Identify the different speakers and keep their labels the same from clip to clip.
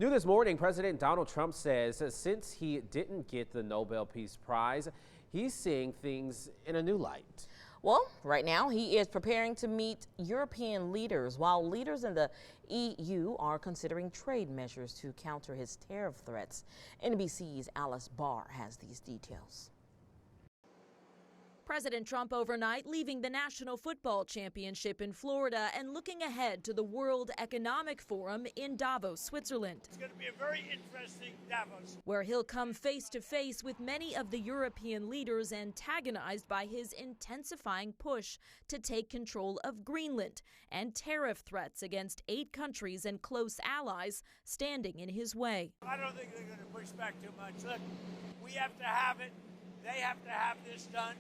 Speaker 1: New this morning, President Donald Trump says since he didn't get the Nobel Peace Prize, he's seeing things in a new light.
Speaker 2: Well, right now he is preparing to meet European leaders, while leaders in the EU are considering trade measures to counter his tariff threats. NBC's Alice Barr has these details.
Speaker 3: President Trump overnight leaving the National Football Championship in Florida and looking ahead to the World Economic Forum in Davos, Switzerland.
Speaker 4: It's going to be a very interesting Davos,
Speaker 3: where he'll come face to face with many of the European leaders antagonized by his intensifying push to take control of Greenland and tariff threats against 8 countries and close allies standing in his way.
Speaker 4: I don't think they're going to push back too much. Look, we have to have it. They have to have this done.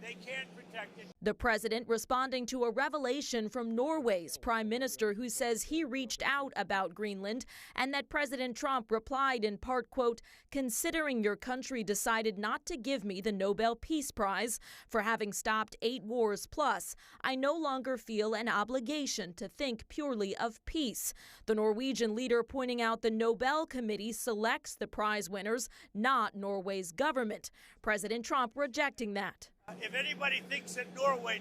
Speaker 4: They can't protect it.
Speaker 3: The president responding to a revelation from Norway's prime minister, who says he reached out about Greenland and that President Trump replied in part, quote, "Considering your country decided not to give me the Nobel Peace Prize for having stopped 8 wars plus, I no longer feel an obligation to think purely of peace." The Norwegian leader pointing out the Nobel Committee selects the prize winners, not Norway's government. President Trump rejecting that.
Speaker 4: If anybody thinks that Norway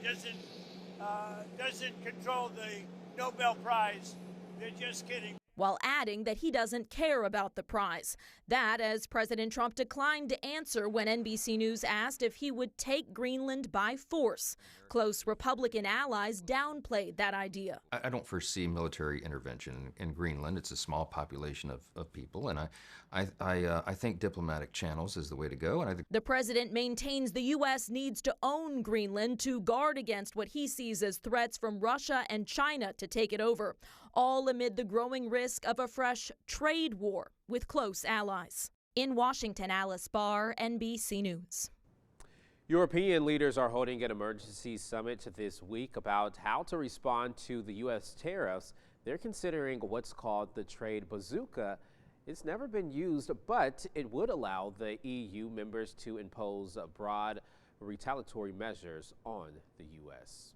Speaker 4: doesn't control the Nobel Prize, they're just kidding.
Speaker 3: While adding that he doesn't care about the prize. That as President Trump declined to answer when NBC News asked if he would take Greenland by force. Close Republican allies downplayed that idea.
Speaker 5: I don't foresee military intervention in Greenland. It's a small population of people, and I think diplomatic channels is the way to go. And
Speaker 3: the president maintains the U.S. needs to own Greenland to guard against what he sees as threats from Russia and China to take it over, all amid the growing risk of a fresh trade war with close allies. In Washington, Alice Barr, NBC News.
Speaker 1: European leaders are holding an emergency summit this week about how to respond to the U.S. tariffs. They're considering what's called the Trade Bazooka. It's never been used, but it would allow the EU members to impose broad retaliatory measures on the U.S.